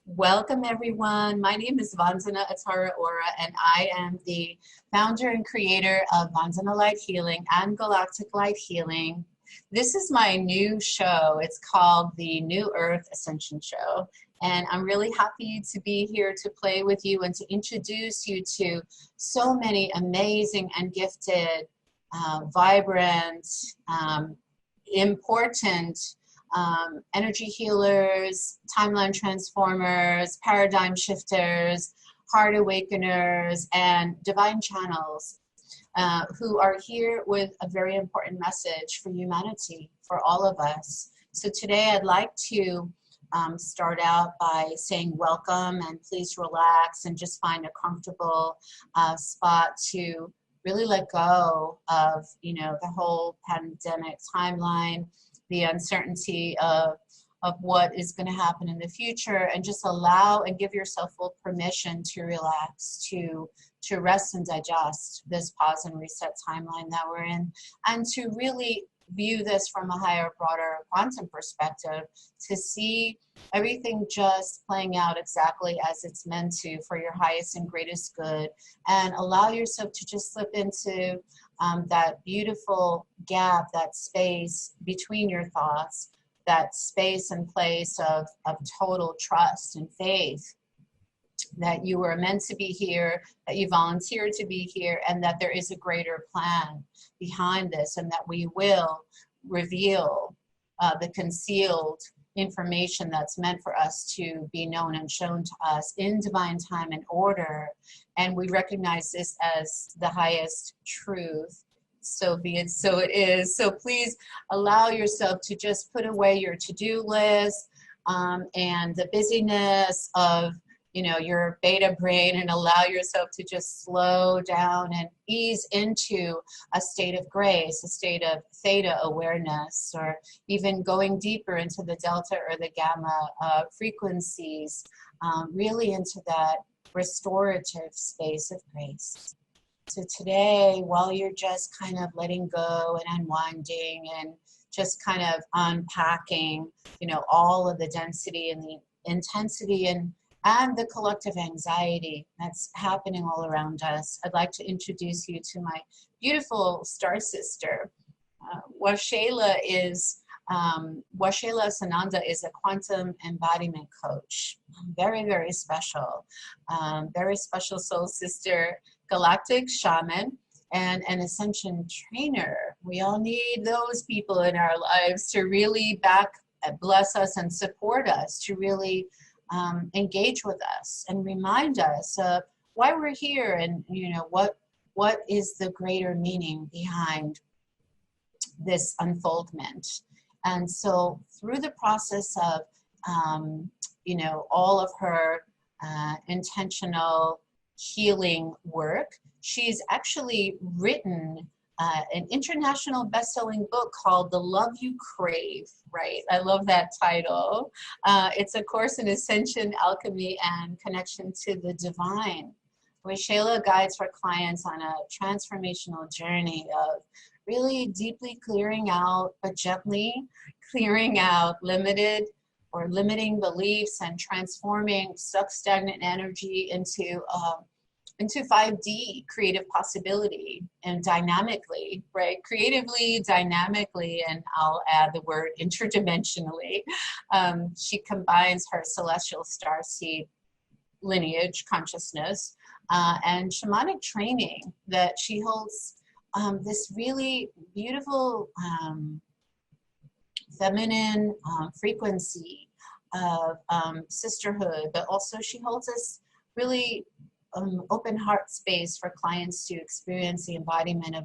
Welcome everyone. My name is Vanzana Atara Ora and I am the founder and creator of Vanzana Light Healing and Galactic Light Healing. This is my new show. It's called the New Earth Ascension Show. And I'm really happy to be here to play with you and to introduce you to so many amazing and gifted, vibrant, important energy healers, timeline transformers, paradigm shifters, heart awakeners, and divine channels who are here with a very important message for humanity, for all of us. So today I'd like to start out by saying welcome and please relax and just find a comfortable spot to really let go of, the whole pandemic timeline, the uncertainty of what is going to happen in the future, and just allow and give yourself full permission to relax, to rest and digest this pause and reset timeline that we're in, and to really view this from a higher, broader quantum perspective, to see everything just playing out exactly as it's meant to for your highest and greatest good, and allow yourself to just slip into that beautiful gap, that space between your thoughts, that space and place of total trust and faith that you were meant to be here, that you volunteered to be here, and that there is a greater plan behind this, and that we will reveal the concealed information that's meant for us to be known and shown to us in divine time and order. And we recognize this as the highest truth. So be it, so it is. So please allow yourself to just put away your to-do list and the busyness of your beta brain, and allow yourself to just slow down and ease into a state of grace, a state of theta awareness, or even going deeper into the delta or the gamma frequencies, really into that restorative space of grace. So today, while you're just kind of letting go and unwinding and just kind of unpacking, all of the density and the intensity and the collective anxiety that's happening all around us, I'd like to introduce you to my beautiful star sister. Waxela Sananda is a quantum embodiment coach. Very, very special soul sister, galactic shaman, and an ascension trainer. We all need those people in our lives to really bless us and support us, to really engage with us and remind us of why we're here, and what is the greater meaning behind this unfoldment. And so through the process of all of her intentional healing work, she's actually written an international best-selling book called The Love You Crave, right? I love that title. It's a course in ascension, alchemy, and connection to the divine. Waxela guides her clients on a transformational journey of really deeply clearing out, but gently clearing out limiting beliefs and transforming stuck stagnant energy into 5D creative possibility, and dynamically, right? Creatively, dynamically, and I'll add the word interdimensionally. She combines her celestial starseed lineage consciousness and shamanic training that she holds this really beautiful feminine frequency of sisterhood, but also she holds this really open heart space for clients to experience the embodiment of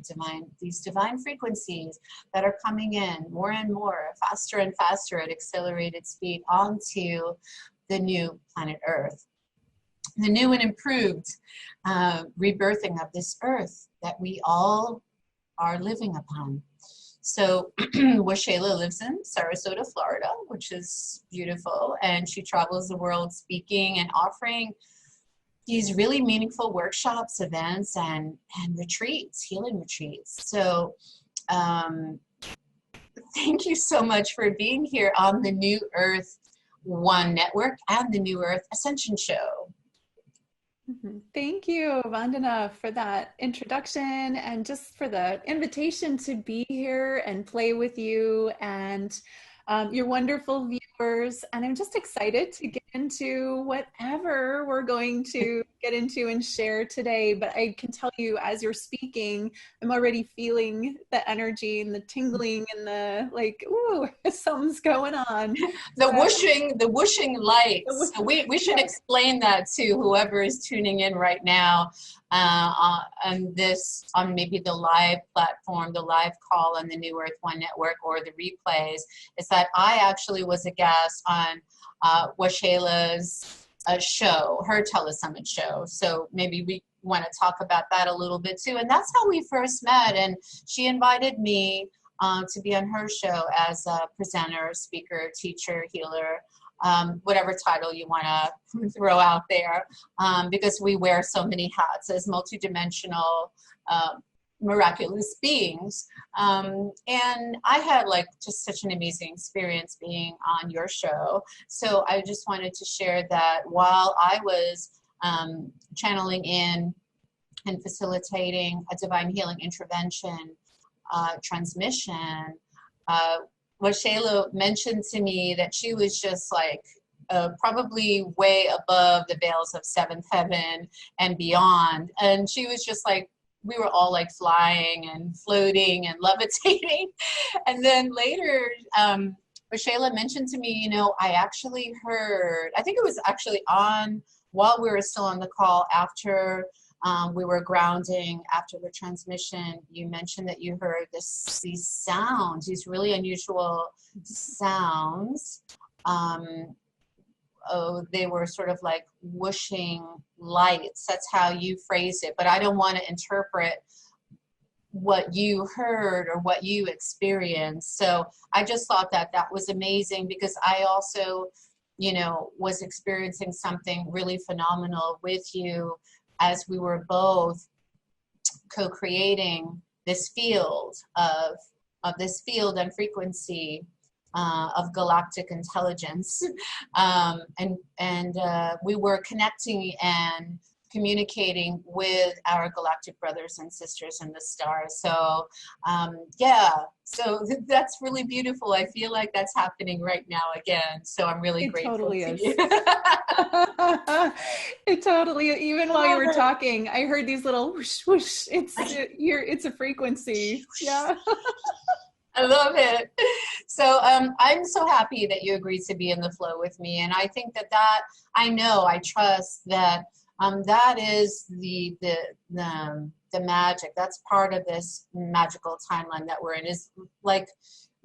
these divine frequencies that are coming in more and more, faster and faster at accelerated speed onto the new planet Earth, the new and improved rebirthing of this Earth that we all are living upon. So Waxela lives in Sarasota, Florida, which is beautiful, and she travels the world speaking and offering these really meaningful workshops, events, and retreats, healing retreats. So thank you so much for being here on the New Earth One Network and the New Earth Ascension Show. Thank you, Vandana, for that introduction and just for the invitation to be here and play with you and your wonderful viewers. And I'm just excited to get into whatever we're going to get into and share today. But I can tell you, as you're speaking, I'm already feeling the energy and the tingling and the like, ooh, something's going on. The whooshing lights. So we should explain that to whoever is tuning in right now on maybe the live platform, the live call on the New Earth One Network or the replays, is that I actually was a guest on Waxela's show, her Telesummit show. So maybe we want to talk about that a little bit too. And that's how we first met. And she invited me to be on her show as a presenter, speaker, teacher, healer, whatever title you want to throw out there, because we wear so many hats as multidimensional, miraculous beings. And I had like just such an amazing experience being on your show. So I just wanted to share that while I was channeling in and facilitating a divine healing intervention transmission, Waxela mentioned to me that she was just like probably way above the veils of seventh heaven and beyond. And she was just like, we were all like flying and floating and levitating. And then later, Waxela mentioned to me, you know, I actually heard, I think it was actually on while we were still on the call after we were grounding after the transmission, you mentioned that you heard these sounds, these really unusual sounds. They were sort of like whooshing lights. That's how you phrased it. But I don't want to interpret what you heard or what you experienced. So I just thought that that was amazing because I also, you know, was experiencing something really phenomenal with you as we were both co-creating this field of this field and frequency of galactic intelligence, and we were connecting and communicating with our galactic brothers and sisters in the stars. So yeah, so that's really beautiful. I feel like that's happening right now again. So I'm really grateful totally to is. you. It totally, even while you were talking, I heard these little whoosh, whoosh. It's a frequency. Yeah. I love it. So I'm so happy that you agreed to be in the flow with me. And I think that I trust that that is the magic. That's part of this magical timeline that we're in, is like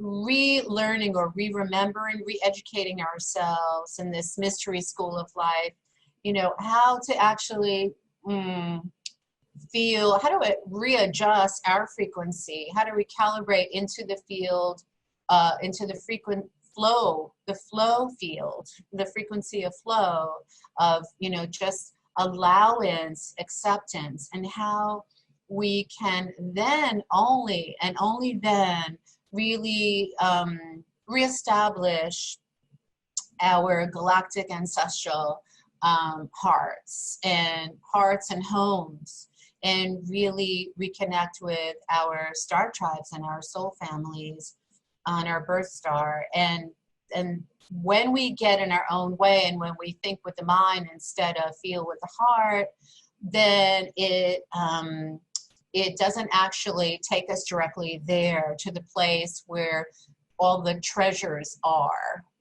relearning or re-remembering, re-educating ourselves in this mystery school of life, you know, how to actually feel, how do we readjust our frequency, how to recalibrate into the field, into the frequent flow, the flow field, the frequency of flow of, you know, just allowance, acceptance, and how we can then only then really reestablish our galactic ancestral hearts and homes, and really reconnect with our star tribes and our soul families on our birth star. And when we get in our own way and when we think with the mind instead of feel with the heart, then it doesn't actually take us directly there to the place where all the treasures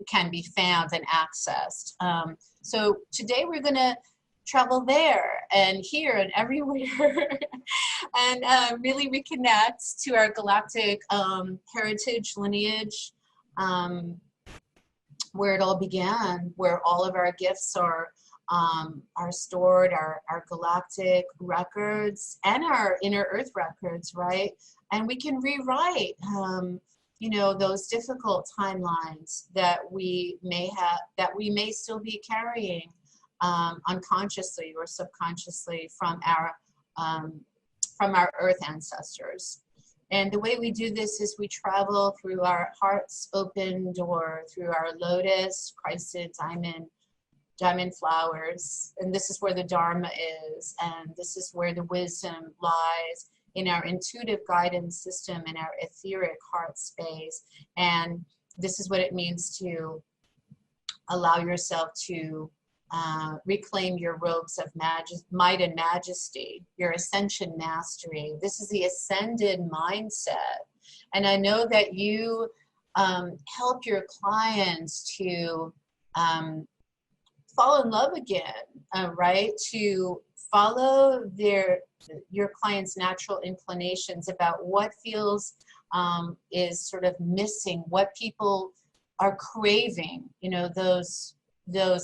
can be found and accessed. So today we're going to travel there and here and everywhere and really reconnect to our galactic heritage, lineage, where it all began, where all of our gifts are stored, our galactic records and our inner earth records, right? And we can rewrite, you know, those difficult timelines that we may still be carrying unconsciously or subconsciously from our earth ancestors. And the way we do this is we travel through our heart's open door, through our lotus, chrysid, diamond flowers. And this is where the Dharma is. And this is where the wisdom lies in our intuitive guidance system, in our etheric heart space. And this is what it means to allow yourself to reclaim your robes of might and majesty, your ascension mastery. This is the ascended mindset. And I know that you help your clients to fall in love again, right? To follow your client's natural inclinations about what feels is sort of missing, what people are craving, you know, those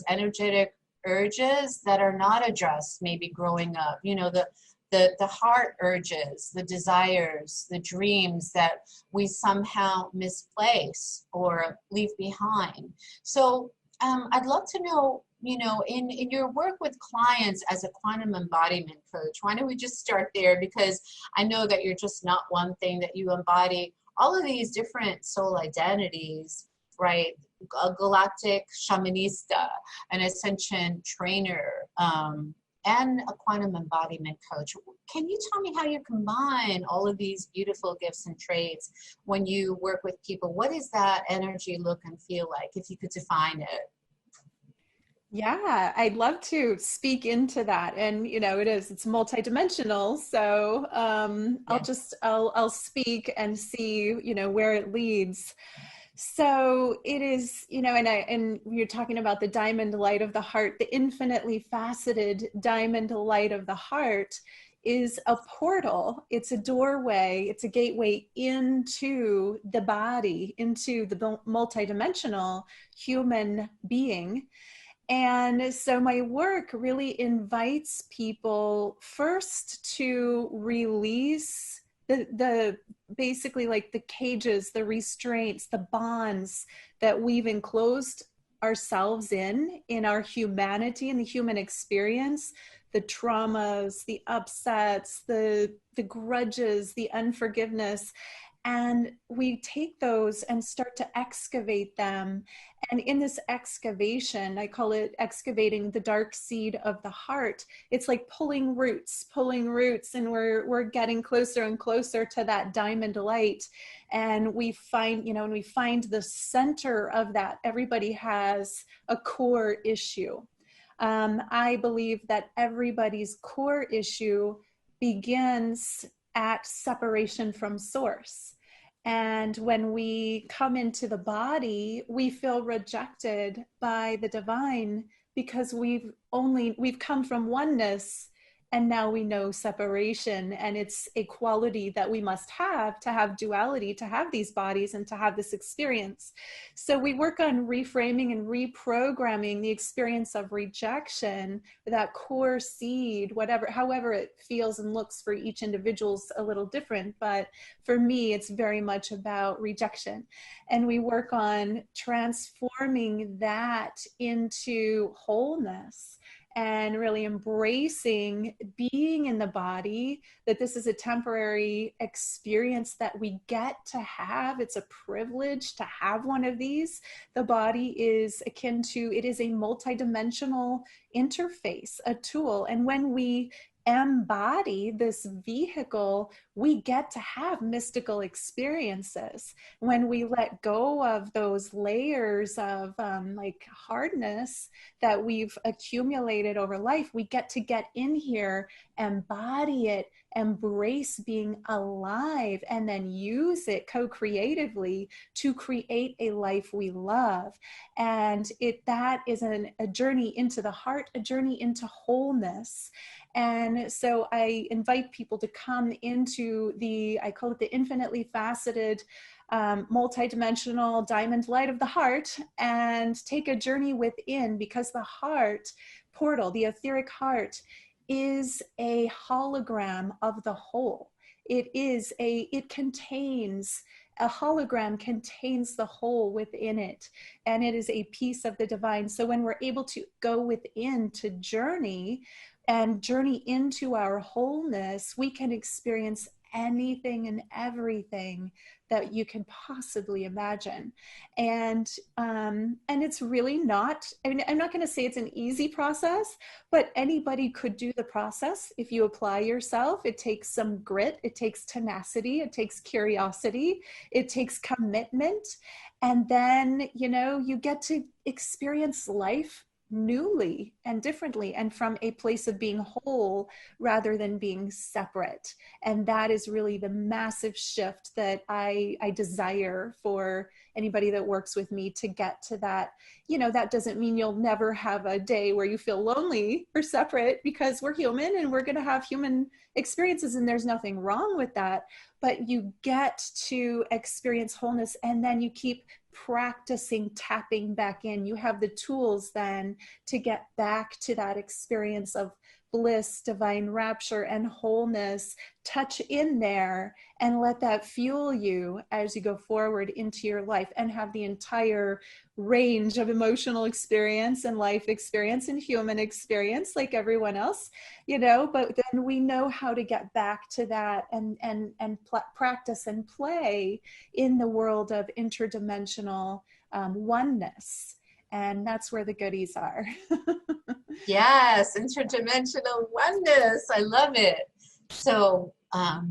energetic urges that are not addressed maybe growing up, you know, the heart urges, the desires, the dreams that we somehow misplace or leave behind. So I'd love to know, you know, in your work with clients as a quantum embodiment coach, why don't we just start there? Because I know that you're just not one thing, that you embody all of these different soul identities, right? A galactic shamanista, an ascension trainer, and a quantum embodiment coach. Can you tell me how you combine all of these beautiful gifts and traits when you work with people? What does that energy look and feel like, if you could define it? Yeah, I'd love to speak into that. And, you know, it's multidimensional. So I'll speak and see, you know, where it leads. So it is, you know, and you're talking about the diamond light of the heart, the infinitely faceted diamond light of the heart is a portal. It's a doorway. It's a gateway into the body, into the multidimensional human being. And so my work really invites people first to release the basically like the cages, the restraints, the bonds that we've enclosed ourselves in our humanity and the human experience, the traumas, the upsets, the grudges, the unforgiveness. And we take those and start to excavate them. And in this excavation, I call it excavating the dark seed of the heart. It's like pulling roots, and we're getting closer and closer to that diamond light. And we find, you know, when we find the center of that, everybody has a core issue. I believe that everybody's core issue begins at separation from source. And when we come into the body, we feel rejected by the divine because we've come from oneness, and now we know separation, and it's a quality that we must have to have duality, to have these bodies and to have this experience. So we work on reframing and reprogramming the experience of rejection, that core seed, however it feels and looks for each individual's a little different, but for me it's very much about rejection. And we work on transforming that into wholeness and really embracing being in the body, that this is a temporary experience that we get to have. It's a privilege to have one of these. The body is akin to, it is a multidimensional interface, a tool. And when we embody this vehicle, we get to have mystical experiences. When we let go of those layers of like hardness that we've accumulated over life, we get to get in here, embody it, embrace being alive, and then use it co-creatively to create a life we love. And that is a journey into the heart, a journey into wholeness. And so I invite people to come into I call it the infinitely faceted, multidimensional diamond light of the heart, and take a journey within, because the heart portal, the etheric heart, is a hologram of the whole. A hologram contains the whole within it, and it is a piece of the divine. So when we're able to go within to journey into our wholeness, we can experience anything and everything that you can possibly imagine. And it's really not, I mean, I'm not going to say it's an easy process, but anybody could do the process if you apply yourself. It takes some grit, it takes tenacity, it takes curiosity, it takes commitment. And then, you know, you get to experience life newly and differently, and from a place of being whole rather than being separate. And that is really the massive shift that I desire for anybody that works with me to get to that. You know, that doesn't mean you'll never have a day where you feel lonely or separate, because we're human and we're going to have human experiences, and there's nothing wrong with that. But you get to experience wholeness, and then you keep practicing tapping back in. You have the tools then to get back to that experience of bliss, divine rapture, and wholeness. Touch in there and let that fuel you as you go forward into your life, and have the entire range of emotional experience and life experience and human experience like everyone else, you know. But then we know how to get back to that and practice and play in the world of interdimensional oneness. And that's where the goodies are. Yes, interdimensional oneness. I love it. So, oh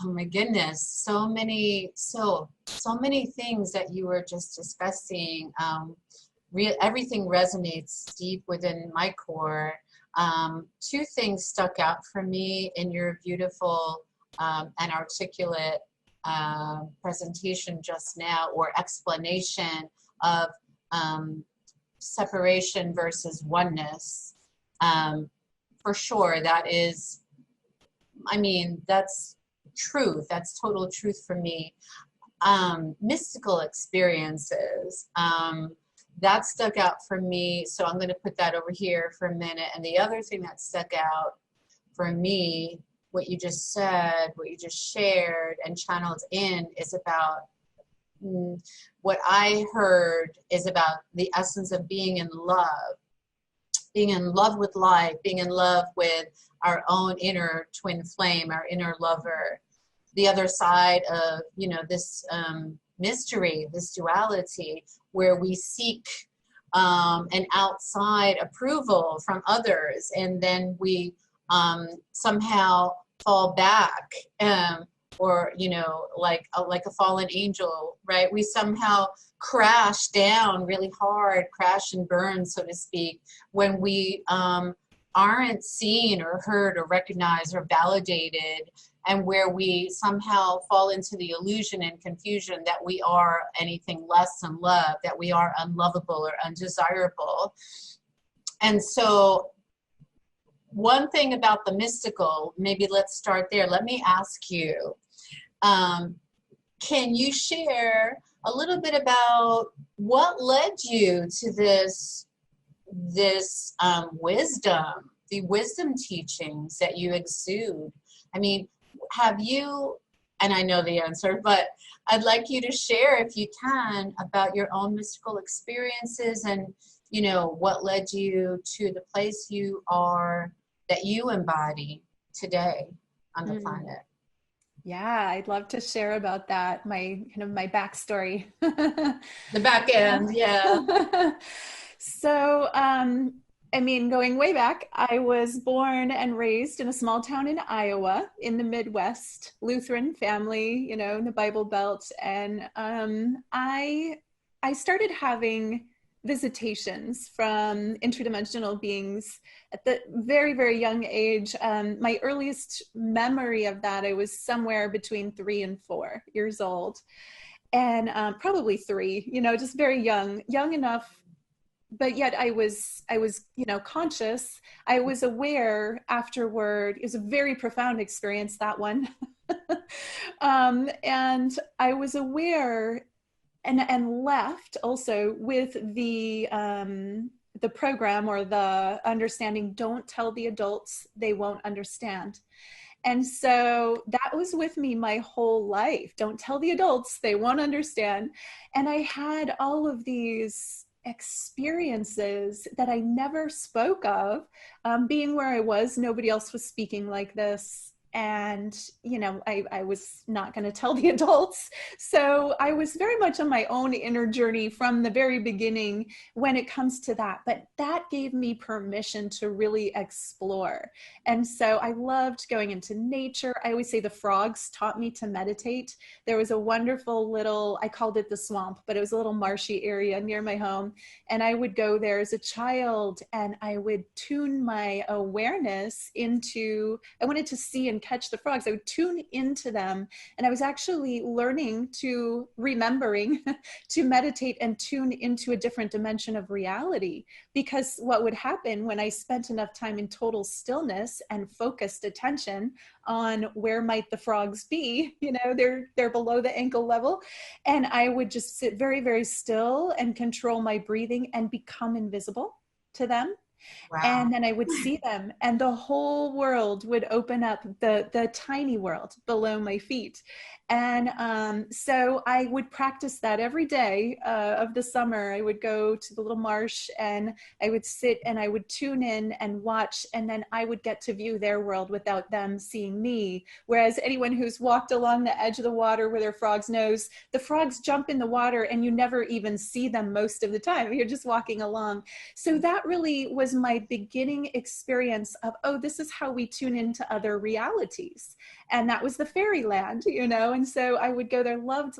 my goodness, so many things that you were just discussing. Everything resonates deep within my core. Two things stuck out for me in your beautiful and articulate presentation just now, or explanation of separation versus oneness. For sure, that is, I mean, that's truth. That's total truth for me. Mystical experiences, that stuck out for me. So I'm going to put that over here for a minute. And the other thing that stuck out for me, what you just said, what you just shared and channeled in, is about what I heard is about the essence of being in love with life, being in love with our own inner twin flame, our inner lover, the other side of, you know, this mystery, this duality, where we seek an outside approval from others, and then we somehow fall back, or, you know, like a fallen angel, right? We somehow crash down really hard, crash and burn, so to speak, when we aren't seen or heard or recognized or validated, and where we somehow fall into the illusion and confusion that we are anything less than love, that we are unlovable or undesirable. And so one thing about the mystical, maybe let's start there. Let me ask you, can you share a little bit about what led you to this wisdom, the wisdom teachings that you exude? I mean, have you, and I know the answer, but I'd like you to share, if you can, about your own mystical experiences, and, you know, what led you to the place you are, that you embody today on the planet. Yeah, I'd love to share about that, my backstory. The back end, yeah. So, I mean, going way back, I was born and raised in a small town in Iowa, in the Midwest, Lutheran family, you know, in the Bible Belt. And I started having visitations from interdimensional beings at the very, very young age. My earliest memory of that, I was somewhere between 3 and 4 years old, and probably 3, you know, just very young enough, but yet I was, you know, conscious. I was aware afterward. It was a very profound experience, that one. And I was aware and left also with the program, or the understanding, don't tell the adults, they won't understand. And so that was with me my whole life. Don't tell the adults, they won't understand. And I had all of these experiences that I never spoke of. Being where I was, nobody else was speaking like this. And, you know, I was not going to tell the adults. So I was very much on my own inner journey from the very beginning when it comes to that. But that gave me permission to really explore. And so I loved going into nature. I always say the frogs taught me to meditate. There was a wonderful little, I called it the swamp, but it was a little marshy area near my home. And I would go there as a child and I would tune my awareness into, I wanted to see and catch the frogs. I would tune into them. And I was actually learning to, remembering to meditate and tune into a different dimension of reality. Because what would happen when I spent enough time in total stillness and focused attention on where might the frogs be, you know, they're below the ankle level. And I would just sit very, very still and control my breathing and become invisible to them. Wow. And then I would see them and the whole world would open up, the tiny world below my feet. And so I would practice that every day of the summer. I would go to the little marsh and I would sit and I would tune in and watch, and then I would get to view their world without them seeing me. Whereas anyone who's walked along the edge of the water where there are frogs knows the frogs jump in the water and you never even see them most of the time. You're just walking along. So that really was my beginning experience of, oh, this is how we tune into other realities. And that was the fairyland, you know. And so I would go there, loved.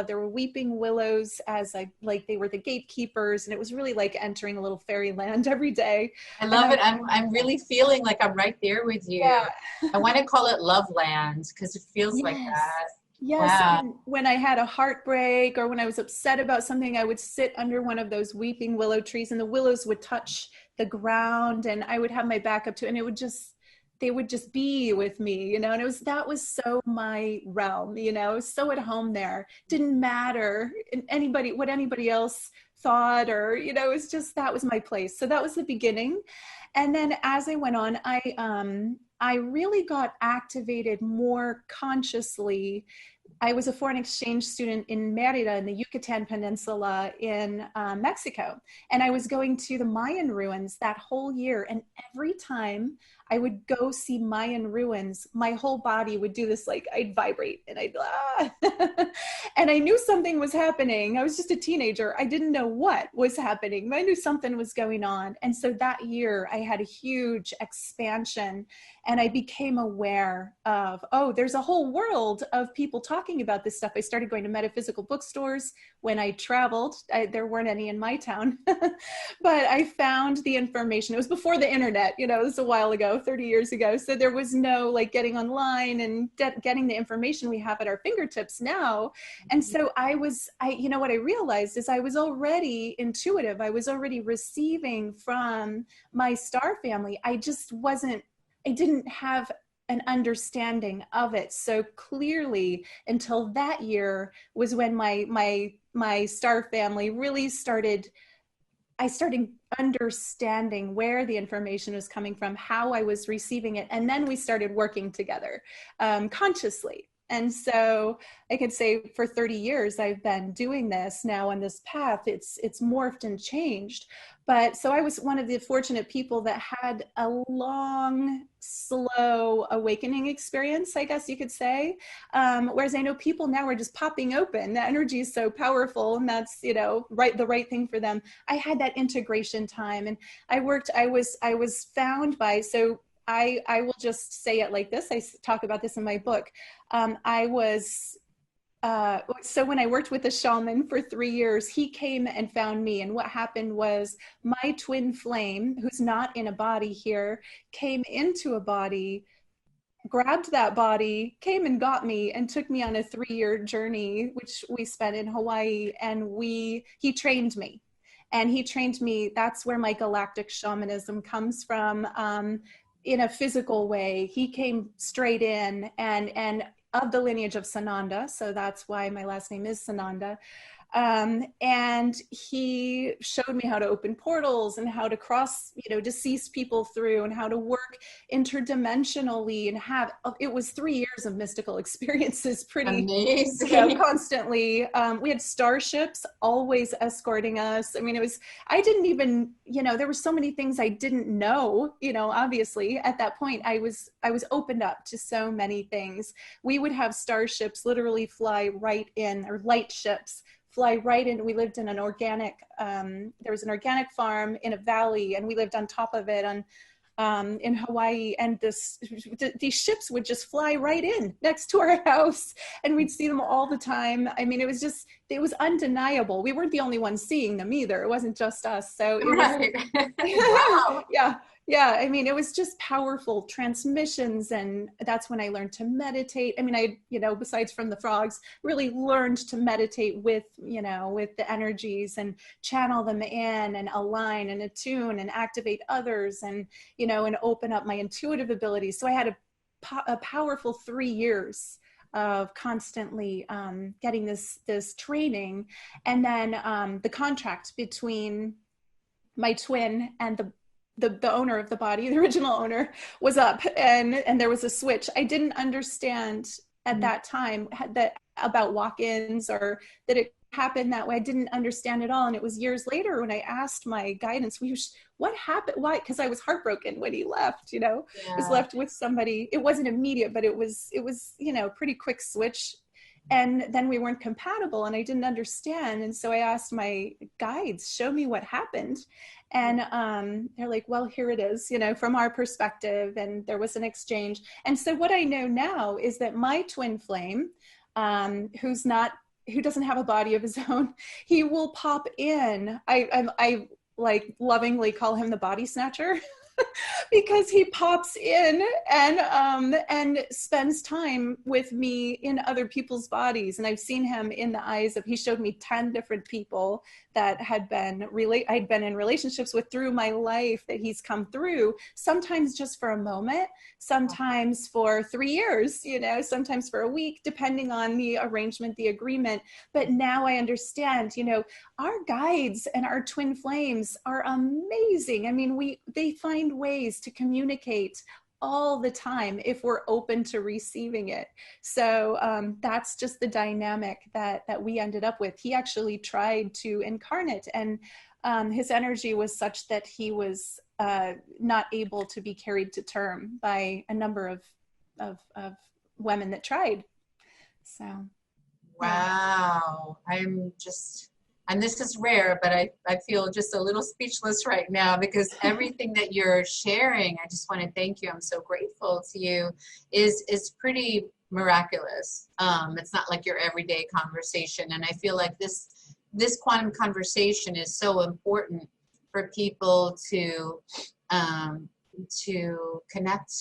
There were weeping willows they were the gatekeepers. And it was really like entering a little fairyland every day. I love it. I'm really feeling like I'm right there with you. Yeah. I want to call it Love Land because it feels Yes. like that. Yes. Wow. And when I had a heartbreak or when I was upset about something, I would sit under one of those weeping willow trees and the willows would touch the ground and I would have my back up to it and they would just be with me, you know, and that was so my realm, you know, so at home there. Didn't matter what anybody else thought or, you know, it was just, that was my place. So that was the beginning. And then as I went on, I really got activated more consciously. I was a foreign exchange student in Merida in the Yucatan Peninsula in Mexico. And I was going to the Mayan ruins that whole year. And every time I would go see Mayan ruins, my whole body would do this, like I'd vibrate and and I knew something was happening. I was just a teenager. I didn't know what was happening, but I knew something was going on. And so that year I had a huge expansion and I became aware of, oh, there's a whole world of people talking about this stuff. I started going to metaphysical bookstores when I traveled. There weren't any in my town, but I found the information. It was before the internet, you know, it was a while ago, 30 years ago. So there was no like getting online and getting the information we have at our fingertips now. And so you know, what I realized is I was already intuitive. I was already receiving from my star family. I didn't have an understanding of it so clearly until that year was when my star family really I started understanding where the information was coming from, how I was receiving it, and then we started working together consciously. And so I could say for 30 years, I've been doing this now on this path. It's morphed and changed. But so I was one of the fortunate people that had a long, slow awakening experience, I guess you could say. Whereas I know people now are just popping open. The energy is so powerful and that's, you know, the right thing for them. I had that integration time and I was found by, so I will just say it like this. I talk about this in my book. So when I worked with a shaman for 3 years, he came and found me. And what happened was my twin flame, who's not in a body here, came into a body, grabbed that body, came and got me and took me on a 3-year journey, which we spent in Hawaii. And he trained me. And he trained me, that's where my galactic shamanism comes from. In a physical way, he came straight in and of the lineage of Sananda, so that's why my last name is Sananda. And he showed me how to open portals and how to cross, deceased people through, and how to work interdimensionally, and it was 3 years of mystical experiences, pretty amazing. constantly. We had starships always escorting us. I mean, I didn't even, there were so many things I didn't know, obviously at that point I was opened up to so many things. We would have starships literally fly right in, or light ships fly right in. We lived in an organic, there was an organic farm in a valley, and we lived on top of it in Hawaii. And these ships would just fly right in next to our house, and we'd see them all the time. I mean, it was undeniable. We weren't the only ones seeing them either. It wasn't just us. So it Right. was, wow. Yeah. I mean, it was just powerful transmissions. And that's when I learned to meditate. I mean, besides from the frogs, really learned to meditate with the energies, and channel them in, and align and attune and activate others, and, and open up my intuitive abilities. So I had a powerful 3 years of constantly getting this training. And then the contract between my twin and the owner of the body, the original owner, was up, and there was a switch. I didn't understand at that time that about walk-ins, or that it happened that way. I didn't understand at all. And it was years later when I asked my guidance, what happened? Why? Because I was heartbroken when he left, was left with somebody. It wasn't immediate, but it was, pretty quick switch. And then we weren't compatible, and I didn't understand. And so I asked my guides, show me what happened. And they're like, well, here it is, from our perspective. And there was an exchange. And so what I know now is that my twin flame, who doesn't have a body of his own, he will pop in. I like lovingly call him the body snatcher. Because he pops in and spends time with me in other people's bodies. And I've seen him in the eyes of, he showed me 10 different people that I'd been in relationships with through my life, that he's come through, sometimes just for a moment, sometimes for 3 years, sometimes for a week, depending on the arrangement, the agreement. But now I understand, our guides and our twin flames are amazing. I mean, they find ways to communicate all the time if we're open to receiving it. So that's just the dynamic that we ended up with. He actually tried to incarnate, and his energy was such that he was not able to be carried to term by a number of women that tried. So wow. And this is rare, but I feel just a little speechless right now, because everything that you're sharing, I just want to thank you. I'm so grateful to you, is pretty miraculous. It's not like your everyday conversation. And I feel like this quantum conversation is so important for people to connect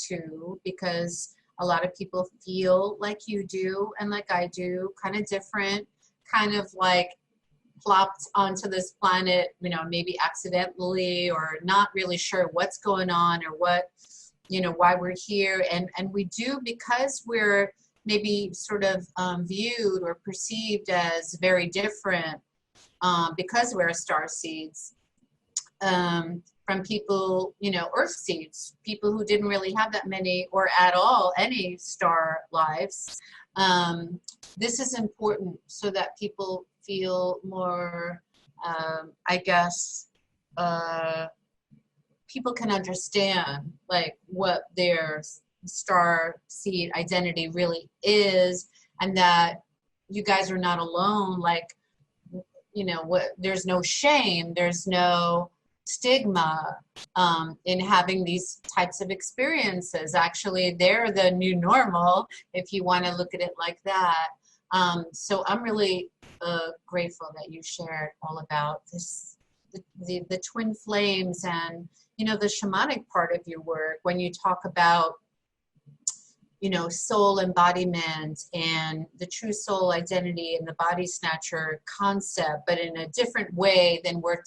to, because a lot of people feel like you do, and like I do, kind of different, kind of like plopped onto this planet, maybe accidentally, or not really sure what's going on, or why we're here. And we do, because we're maybe sort of viewed or perceived as very different, because we're star seeds, from people, earth seeds, people who didn't really have that many, or at all, any star lives. This is important so that people feel more, people can understand like what their star seed identity really is, and that you guys are not alone. Like, there's no shame, there's no stigma in having these types of experiences. Actually, they're the new normal, if you want to look at it like that. So I'm really grateful that you shared all about this, the twin flames, and the shamanic part of your work, when you talk about soul embodiment and the true soul identity and the body snatcher concept, but in a different way than we're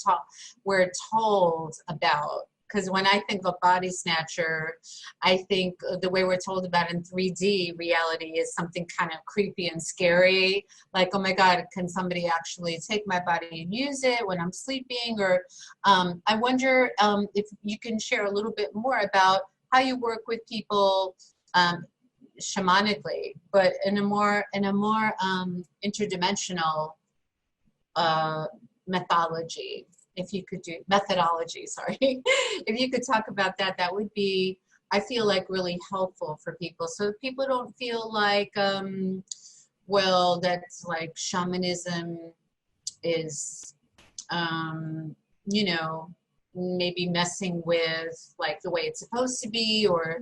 told about. because when I think of body snatcher, I think the way we're told about in 3D reality is something kind of creepy and scary. Like, oh my God, can somebody actually take my body and use it when I'm sleeping? Or I wonder if you can share a little bit more about how you work with people shamanically, but in a more interdimensional methodology. If you could do methodology, sorry, if you could talk about that, that would be, I feel like, really helpful for people. So people don't feel like, well, that's like shamanism is, you know, maybe messing with like the way it's supposed to be, or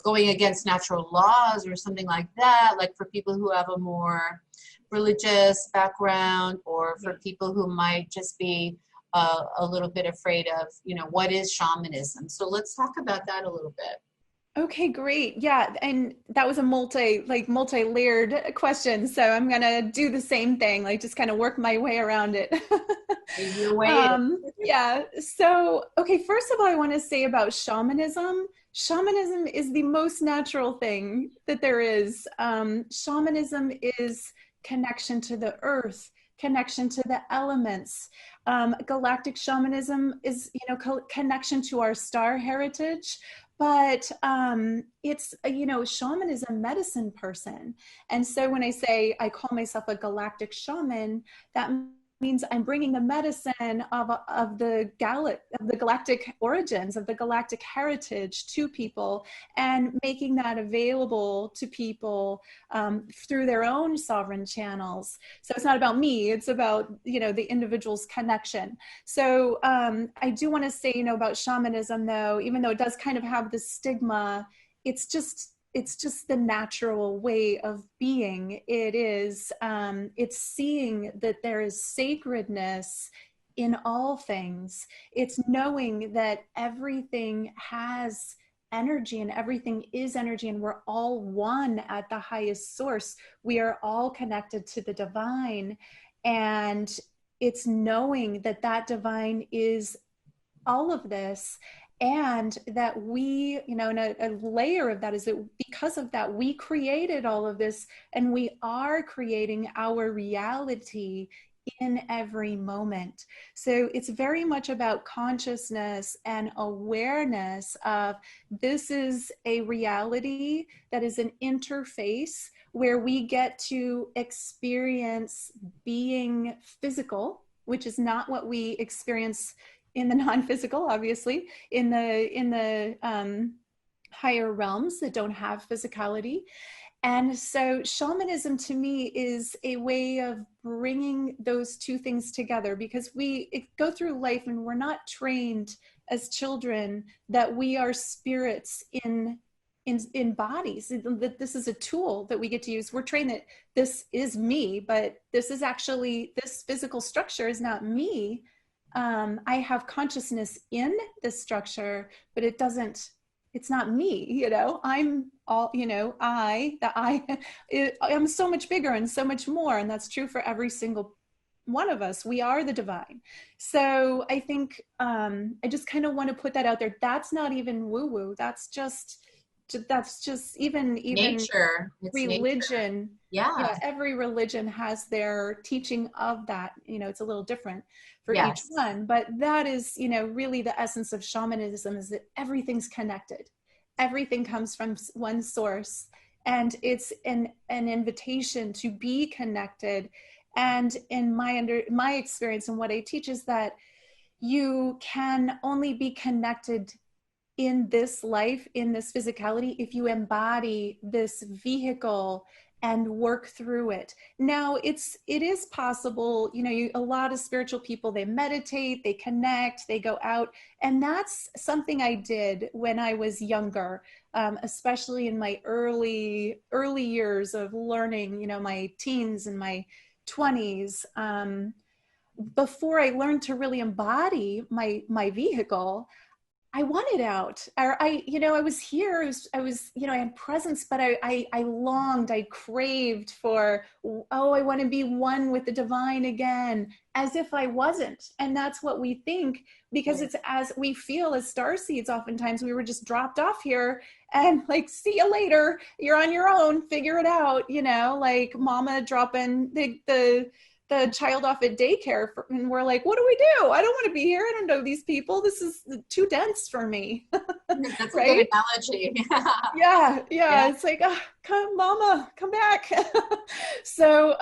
going against natural laws or something like that, like for people who have a more religious background, or for people who might just be a little bit afraid of, you know, what is shamanism. So let's talk about that a little bit. Okay, great. Yeah, and that was a multi-layered question. So I'm gonna do the same thing, like just kind of work my way around it. Your way in. Yeah. So, okay, first of all, I want to say about shamanism. Shamanism is the most natural thing that there is. Shamanism is connection to the earth, connection to the elements. Galactic shamanism is, connection to our star heritage. But it's, shamanism medicine person. And so when I say I call myself a galactic shaman, that means I'm bringing the medicine of the galactic origins, of the galactic heritage to people, and making that available to people through their own sovereign channels. So it's not about me, it's about, the individual's connection. So I do want to say, about shamanism though, even though it does kind of have the stigma, it's just the natural way of being. It is, it's seeing that there is sacredness in all things. It's knowing that everything has energy and everything is energy, and we're all one at the highest source. We are all connected to the divine, and it's knowing that that divine is all of this. And that we, and a layer of that is that because of that, we created all of this, and we are creating our reality in every moment. So it's very much about consciousness and awareness of this is a reality that is an interface where we get to experience being physical, which is not what we experience in the non-physical, obviously, in the higher realms that don't have physicality. And so shamanism to me is a way of bringing those two things together, because we go through life and we're not trained as children that we are spirits in bodies, that this is a tool that we get to use. We're trained that this is me, but this is actually, this physical structure is not me. I have consciousness in this structure, but it's not me, I'm all, I'm so much bigger and so much more. And that's true for every single one of us. We are the divine. So I think, I just kind of want to put that out there. That's not even woo-woo. That's just even nature. It's religion. Nature. Yeah. Every religion has their teaching of that. It's a little different for Yes. each one, but that is, really the essence of shamanism, is that everything's connected. Everything comes from one source, and it's an invitation to be connected. And in my experience and what I teach is that you can only be connected in this life, in this physicality, if you embody this vehicle and work through it. Now, it is possible, a lot of spiritual people, they meditate, they connect, they go out. And that's something I did when I was younger, especially in my early years of learning, my teens and my 20s. Before I learned to really embody my vehicle, I wanted out. Or I was here. I had presence, but I longed, I craved for, oh, I want to be one with the divine again, as if I wasn't. And that's what we think, because it's as we feel as starseeds. Oftentimes we were just dropped off here and like, see you later. You're on your own. Figure it out. Like mama dropping the child off at daycare and we're like, what do we do? I don't want to be here. I don't know these people. This is too dense for me. That's right? a good analogy. Yeah. It's like, oh, come mama, come back. So,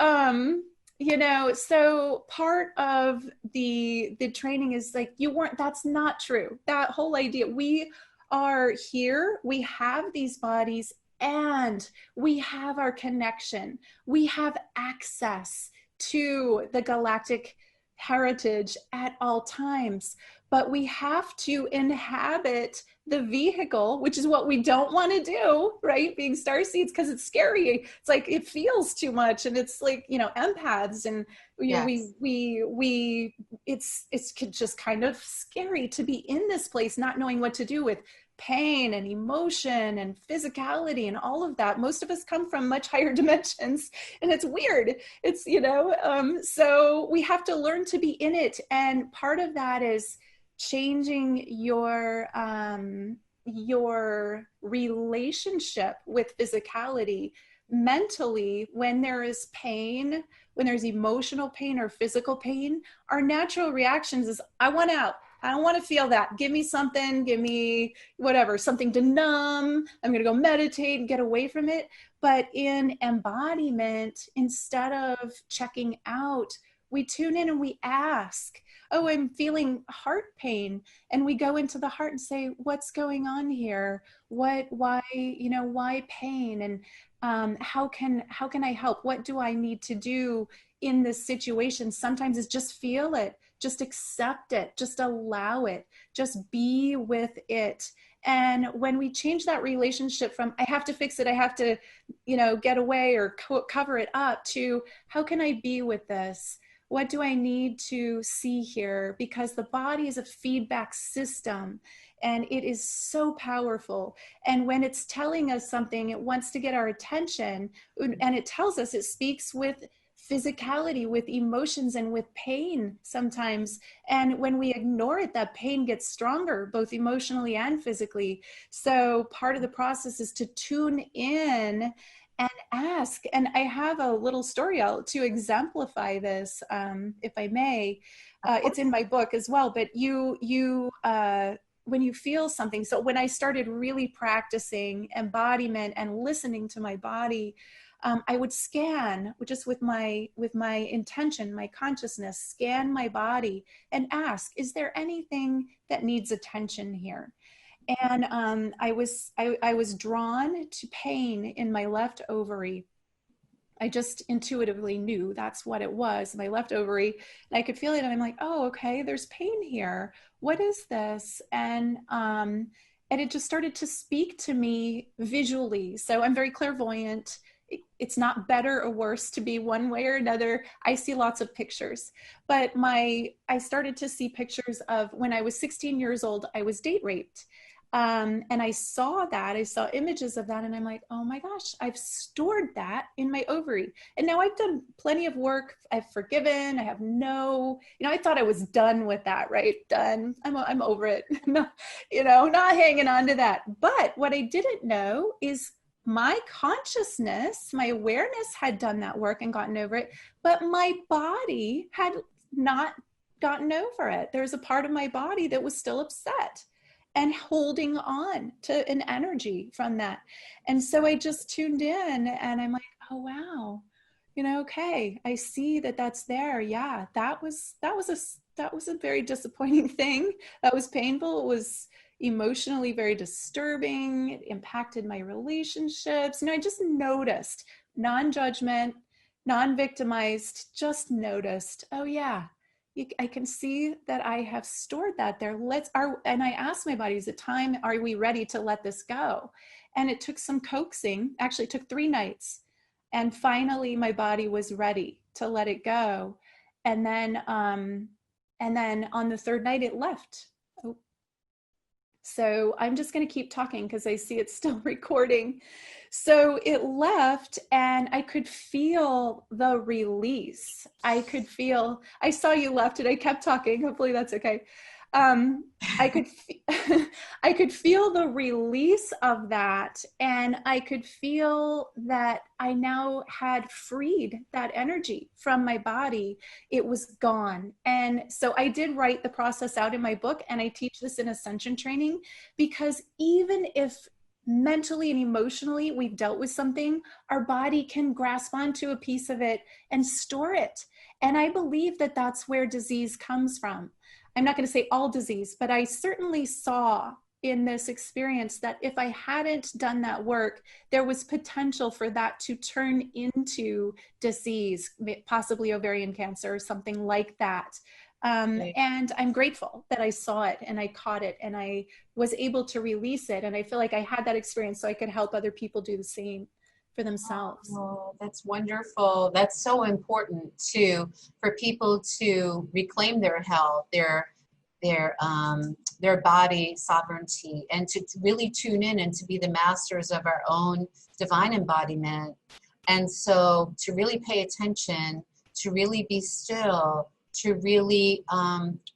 so part of the training is like, that's not true. That whole idea, we are here, we have these bodies, and we have our connection. We have access to the galactic heritage at all times, but we have to inhabit the vehicle, which is what we don't want to do, right? Being starseeds, because it's scary. It's like, it feels too much, and it's like, empaths, and it's just kind of scary to be in this place, not knowing what to do with pain and emotion and physicality and all of that. Most of us come from much higher dimensions, and it's weird. It's, so we have to learn to be in it. And part of that is changing your relationship with physicality. Mentally, when there is pain, when there's emotional pain or physical pain, our natural reactions is, I want out. I don't want to feel that. Give me something, give me whatever, something to numb. I'm going to go meditate and get away from it. But in embodiment, instead of checking out, we tune in and we ask, oh, I'm feeling heart pain. And we go into the heart and say, what's going on here? Why pain? And how can I help? What do I need to do in this situation? Sometimes it's just feel it. Just accept it, just allow it, just be with it. And when we change that relationship from, I have to fix it, I have to, get away or cover it up, to, how can I be with this? What do I need to see here? Because the body is a feedback system, and it is so powerful. And when it's telling us something, it wants to get our attention, and it tells us, it speaks with physicality, with emotions, and with pain sometimes. And when we ignore it, that pain gets stronger, both emotionally and physically. So part of the process is to tune in and ask. And I have a little story to exemplify this, if I may. It's in my book as well, but when you feel something. So when I started really practicing embodiment and listening to my body, I would scan, just with my intention, my consciousness, scan my body and ask, is there anything that needs attention here? And I was drawn to pain in my left ovary. I just intuitively knew that's what it was, my left ovary. And I could feel it, and I'm like, oh, okay, there's pain here. What is this? And it just started to speak to me visually. So I'm very clairvoyant. It's not better or worse to be one way or another. I see lots of pictures, but I started to see pictures of when I was 16 years old, I was date raped. And I saw images of that, and I'm like, oh my gosh, I've stored that in my ovary. And now I've done plenty of work. I've forgiven. I have I thought I was done with that, right? Done. I'm over it. Not hanging on to that. But what I didn't know is my consciousness, my awareness had done that work and gotten over it, but my body had not gotten over it. There's a part of my body that was still upset and holding on to an energy from that. And so I just tuned in, and I'm like, oh, wow. Okay, I see that that's there. Yeah, that was a very disappointing thing. That was painful. It was emotionally very disturbing. It impacted my relationships. I just noticed, non-judgment, non-victimized, just noticed, oh yeah, I can see that I have stored that there. And I asked my body, is it time? Are we ready to let this go? And it took some coaxing. Actually, it took 3 nights. And finally, my body was ready to let it go. And then on the 3rd night, it left. So I'm just going to keep talking because I see it's still recording. So it left and I could feel the release. I saw you left and I kept talking. Hopefully that's okay. I could, I could feel the release of that, and I could feel that I now had freed that energy from my body. It was gone. And so I did write the process out in my book, and I teach this in Ascension training, because even if mentally and emotionally we've dealt with something, our body can grasp onto a piece of it and store it. And I believe that that's where disease comes from. I'm not going to say all disease, but I certainly saw in this experience that if I hadn't done that work, there was potential for that to turn into disease, possibly ovarian cancer or something like that. And I'm grateful that I saw it and I caught it and I was able to release it. And I feel like I had that experience so I could help other people do the same for themselves. Oh, that's wonderful. That's so important too, for people to reclaim their health, their body sovereignty, and to really tune in and to be the masters of our own divine embodiment. And so to really pay attention, to really be still, to really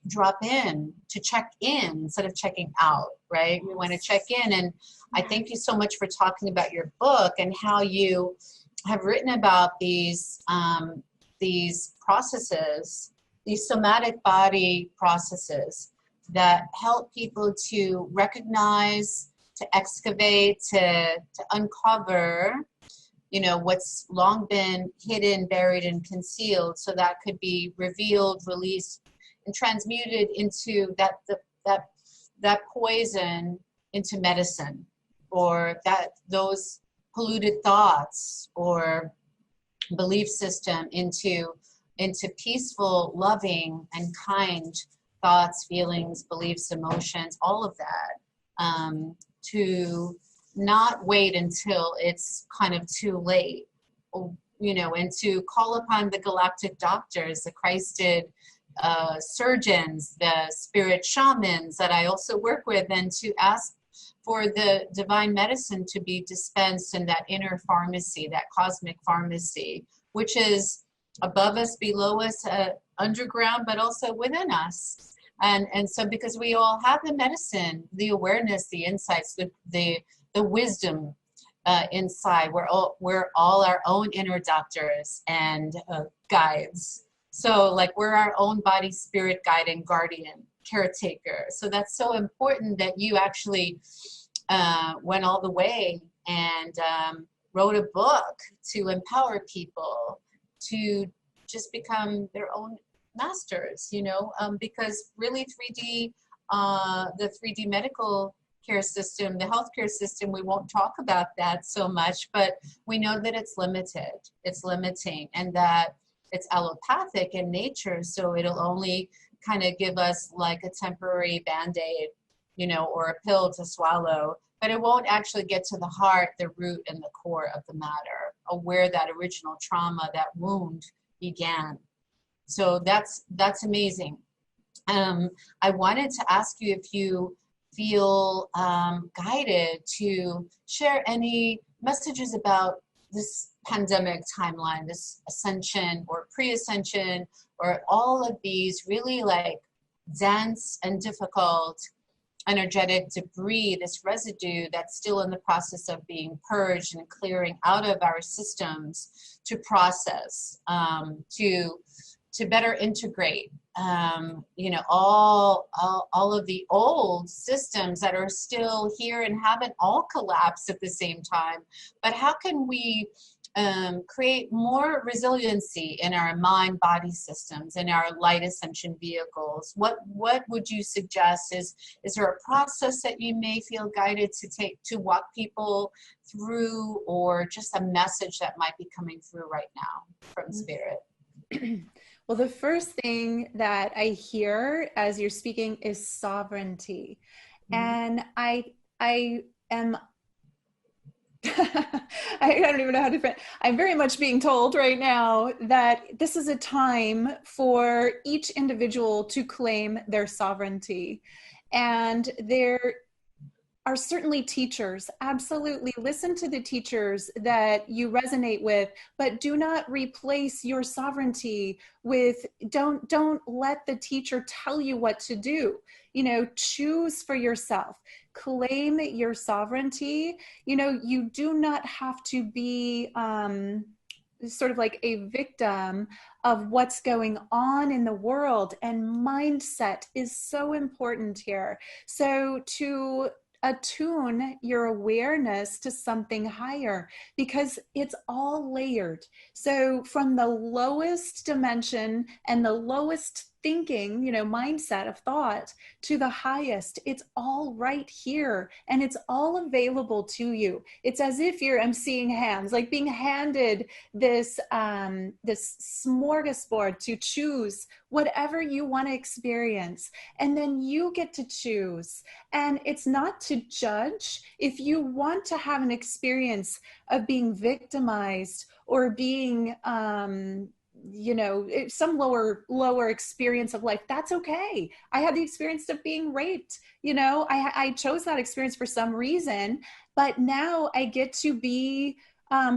drop in, to check in instead of checking out, right? We want to check in. And I thank you so much for talking about your book and how you have written about these processes, these somatic body processes that help people to recognize, to excavate, to uncover, you know, what's long been hidden, buried, and concealed, so that could be revealed, released, and transmuted into that poison into medicine, or those polluted thoughts or belief system into peaceful, loving, and kind thoughts, feelings, beliefs, emotions, all of that, to not wait until it's kind of too late, you know, and to call upon the galactic doctors, the Christed surgeons, the spirit shamans that I also work with, and to ask for the divine medicine to be dispensed in that inner pharmacy, that cosmic pharmacy, which is above us, below us, underground, but also within us. And so because we all have the medicine, the awareness, the insights, the wisdom inside, we're all our own inner doctors and guides. So like we're our own body, spirit guide and guardian, caretaker. So that's so important that you actually went all the way and wrote a book to empower people to just become their own masters, you know, because really the 3D medical care system, the healthcare system, we won't talk about that so much, but we know that it's limited, it's limiting, and that it's allopathic in nature, so it'll only kind of give us like a temporary band-aid, you know, or a pill to swallow, but it won't actually get to the heart, the root, and the core of the matter, of where that original trauma, that wound began. So that's amazing. I wanted to ask you if you feel guided to share any messages about this pandemic timeline, this ascension or pre-ascension, or all of these really like dense and difficult energetic debris, this residue that's still in the process of being purged and clearing out of our systems to process, to better integrate, you know, all of the old systems that are still here and haven't all collapsed at the same time. But how can we create more resiliency in our mind body systems, in our light ascension vehicles? What would you suggest? Is there a process that you may feel guided to walk people through, or just a message that might be coming through right now from Spirit? Well, the first thing that I hear as you're speaking is sovereignty. And I am I don't even know how to. I'm very much being told right now that this is a time for each individual to claim their sovereignty, and are certainly teachers. Absolutely. Listen to the teachers that you resonate with, but do not replace your sovereignty with, don't let the teacher tell you what to do. You know, choose for yourself, claim your sovereignty. You know, you do not have to be sort of like a victim of what's going on in the world. And mindset is so important here. So to attune your awareness to something higher, because it's all layered. So from the lowest dimension and the lowest thinking, you know, mindset of thought to the highest, it's all right here and it's all available to you. It's as if I'm seeing hands, like being handed this this smorgasbord to choose whatever you want to experience, and then you get to choose. And it's not to judge. If you want to have an experience of being victimized or being you know, some lower experience of life, that's okay. I had the experience of being raped. You know, I chose that experience for some reason, but now I get to be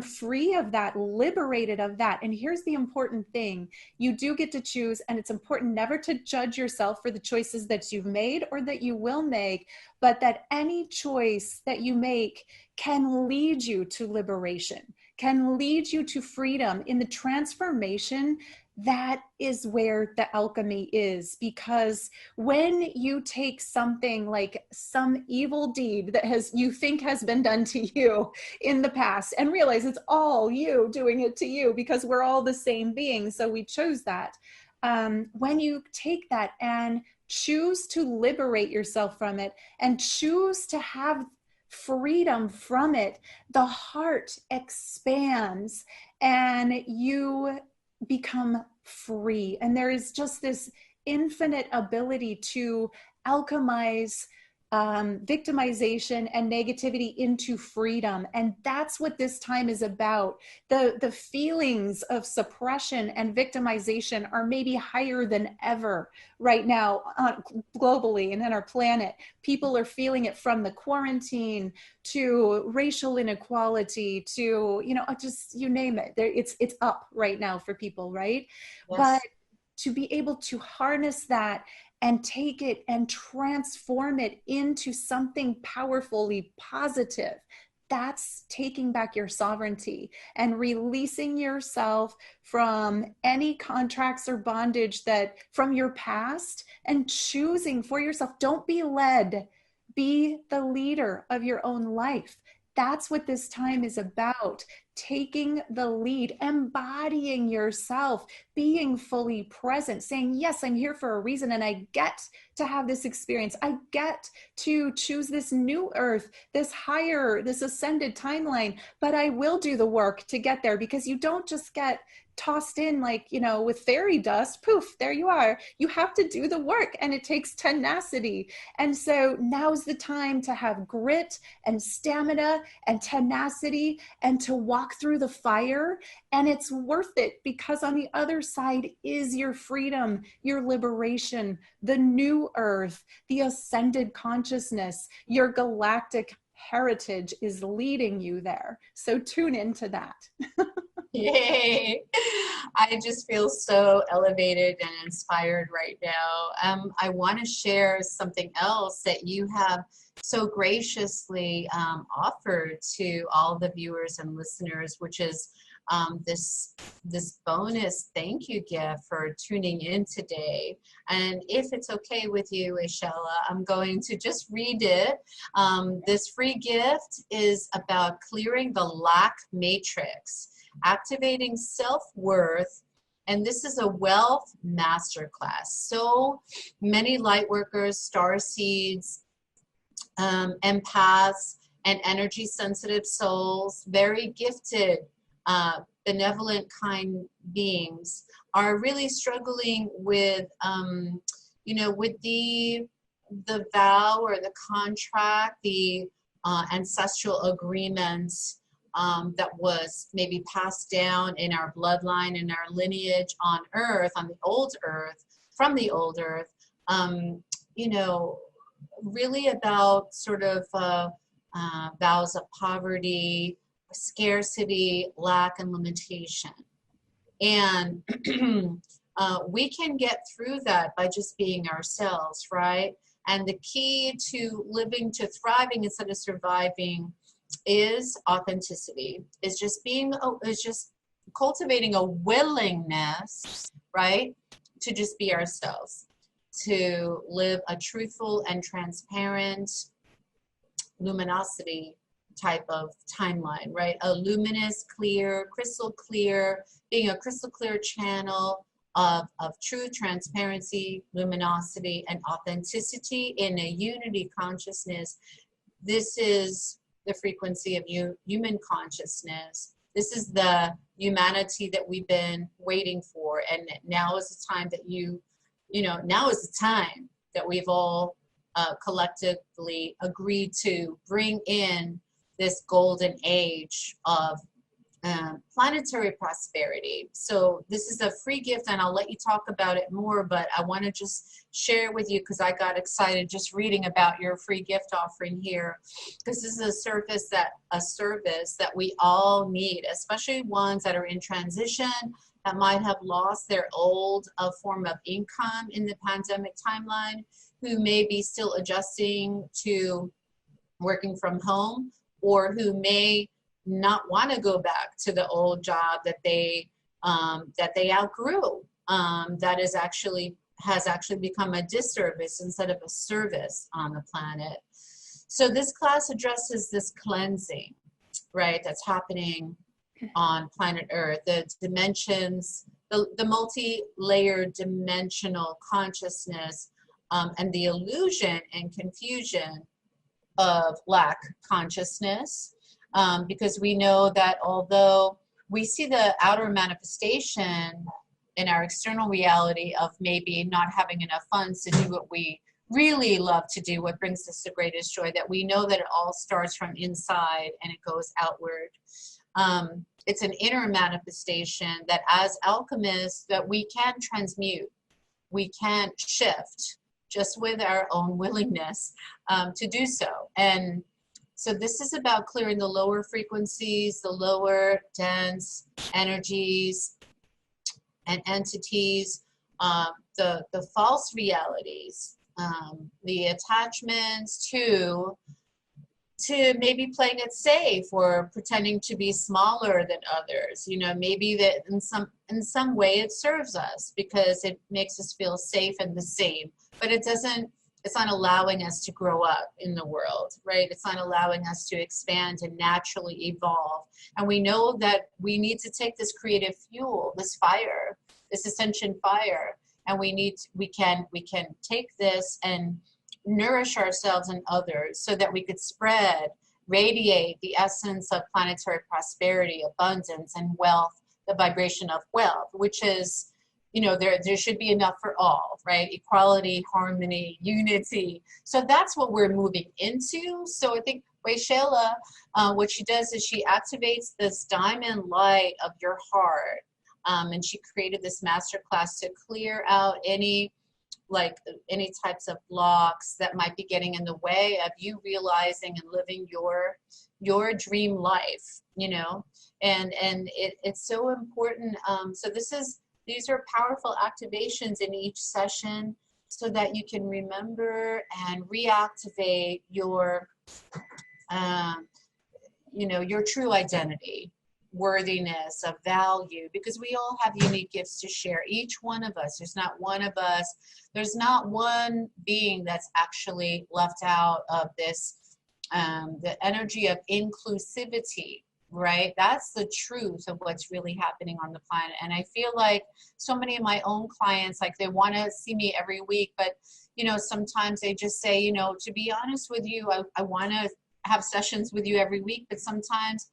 free of that, liberated of that. And here's the important thing: you do get to choose, and it's important never to judge yourself for the choices that you've made or that you will make, but that any choice that you make can lead you to liberation, can lead you to freedom in the transformation. That is where the alchemy is. Because when you take something like some evil deed that you think has been done to you in the past, and realize it's all you doing it to you, because we're all the same being, so we chose that. When you take that and choose to liberate yourself from it and choose to have freedom from it, the heart expands and you become free. And there is just this infinite ability to alchemize victimization and negativity into freedom. And that's what this time is about. The feelings of suppression and victimization are maybe higher than ever right now, globally and on our planet. People are feeling it, from the quarantine to racial inequality to, you know, just you name it. It's up right now for people, right? Yes. But to be able to harness that and take it and transform it into something powerfully positive, that's taking back your sovereignty and releasing yourself from any contracts or bondage that from your past, and choosing for yourself. Don't be led, be the leader of your own life. That's what this time is about. Taking the lead, embodying yourself, being fully present, saying, yes, I'm here for a reason, and I get to have this experience. I get to choose this new earth, this higher, this ascended timeline, but I will do the work to get there, because you don't just get tossed in like, you know, with fairy dust, poof, there you are. You have to do the work, and it takes tenacity. And so now's the time to have grit and stamina and tenacity and to walk through the fire. And it's worth it, because on the other side is your freedom, your liberation, the new earth, the ascended consciousness, your galactic heritage is leading you there. So tune into that. Yay! I just feel so elevated and inspired right now. I want to share something else that you have so graciously offered to all the viewers and listeners, which is this bonus thank you gift for tuning in today. And if it's okay with you, Waxela, I'm going to just read it. This free gift is about clearing the lack matrix, activating self-worth, and this is a wealth masterclass. So many light workers, star seeds, empaths, and energy sensitive souls, very gifted, benevolent, kind beings, are really struggling with, you know, with the vow or the contract, the ancestral agreements that was maybe passed down in our bloodline, in our lineage on Earth, on the old Earth, from the old Earth. You know, really about sort of vows of poverty, scarcity, lack, and limitation. And we can get through that by just being ourselves, right? And the key to living, to thriving instead of surviving is authenticity, is just cultivating a willingness, right, to just be ourselves, to live a truthful and transparent luminosity type of timeline, right? A luminous, clear, crystal clear, being a crystal clear channel of truth, transparency, luminosity, and authenticity in a unity consciousnness. This is the frequency of human consciousness. This is the humanity that we've been waiting for. And now is the time that now is the time that we've all collectively agreed to bring in this golden age of planetary prosperity. So this is a free gift, and I'll let you talk about it more, but I want to just share it with you because I got excited just reading about your free gift offering here, because this is a service that we all need, especially ones that are in transition, that might have lost their old form of income in the pandemic timeline, who may be still adjusting to working from home, or who may not want to go back to the old job that they outgrew. That has actually become a disservice instead of a service on the planet. So this class addresses this cleansing, right, that's happening on planet Earth, the dimensions, the multi-layered dimensional consciousness, and the illusion and confusion of lack consciousness. Because we know that although we see the outer manifestation in our external reality of maybe not having enough funds to do what we really love to do, what brings us the greatest joy, that we know that it all starts from inside and it goes outward. It's an inner manifestation that as alchemists that we can transmute, we can shift just with our own willingness to do so. And so this is about clearing the lower frequencies, the lower dense energies and entities, the false realities, the attachments to maybe playing it safe or pretending to be smaller than others. Maybe that in some way it serves us because it makes us feel safe and the same, but it's not allowing us to grow up in the world, right? It's not allowing us to expand and naturally evolve. And we know that we need to take this creative fuel, this fire, this ascension fire, and we can take this and nourish ourselves and others so that we could radiate the essence of planetary prosperity, abundance, and wealth, the vibration of wealth, which is, there should be enough for all, right? Equality, harmony, unity. So that's what we're moving into. So I think Waxela, what she does is she activates this diamond light of your heart. And she created this masterclass to clear out any types of blocks that might be getting in the way of you realizing and living your dream life, and it's so important. So these are powerful activations in each session so that you can remember and reactivate your true identity, worthiness, of value, because we all have unique gifts to share. Each one of us, there's not one being that's actually left out of this, the energy of inclusivity, right? That's the truth of what's really happening on the planet. And I feel like so many of my own clients, like they want to see me every week, but sometimes they just say, to be honest with you, I want to have sessions with you every week, but sometimes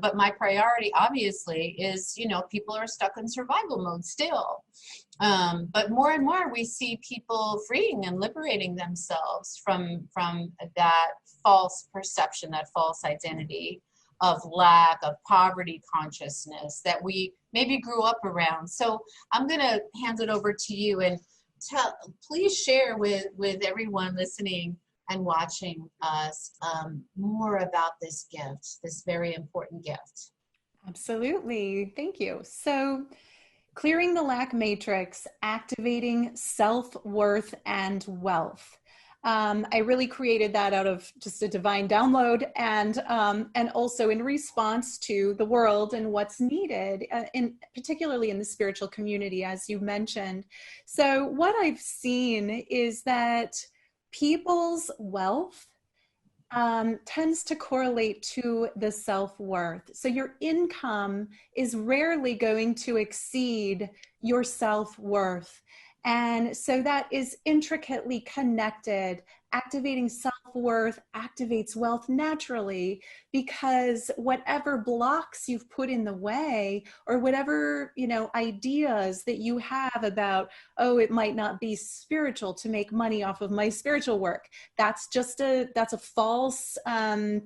but my priority obviously is, people are stuck in survival mode still. But more and more we see people freeing and liberating themselves from that false perception, that false identity of lack, of poverty consciousness that we maybe grew up around. So I'm going to hand it over to you. And please share with everyone listening and watching us more about this gift, this very important gift. Absolutely. Thank you. So, clearing the lack matrix, activating self-worth and wealth. I really created that out of just a divine download, and also in response to the world and what's needed, particularly in the spiritual community, as you mentioned. So what I've seen is that people's wealth tends to correlate to the self-worth. So your income is rarely going to exceed your self-worth. And so that is intricately connected. Activating self-worth activates wealth naturally, because whatever blocks you've put in the way, or whatever, ideas that you have about, oh, it might not be spiritual to make money off of my spiritual work, that's a false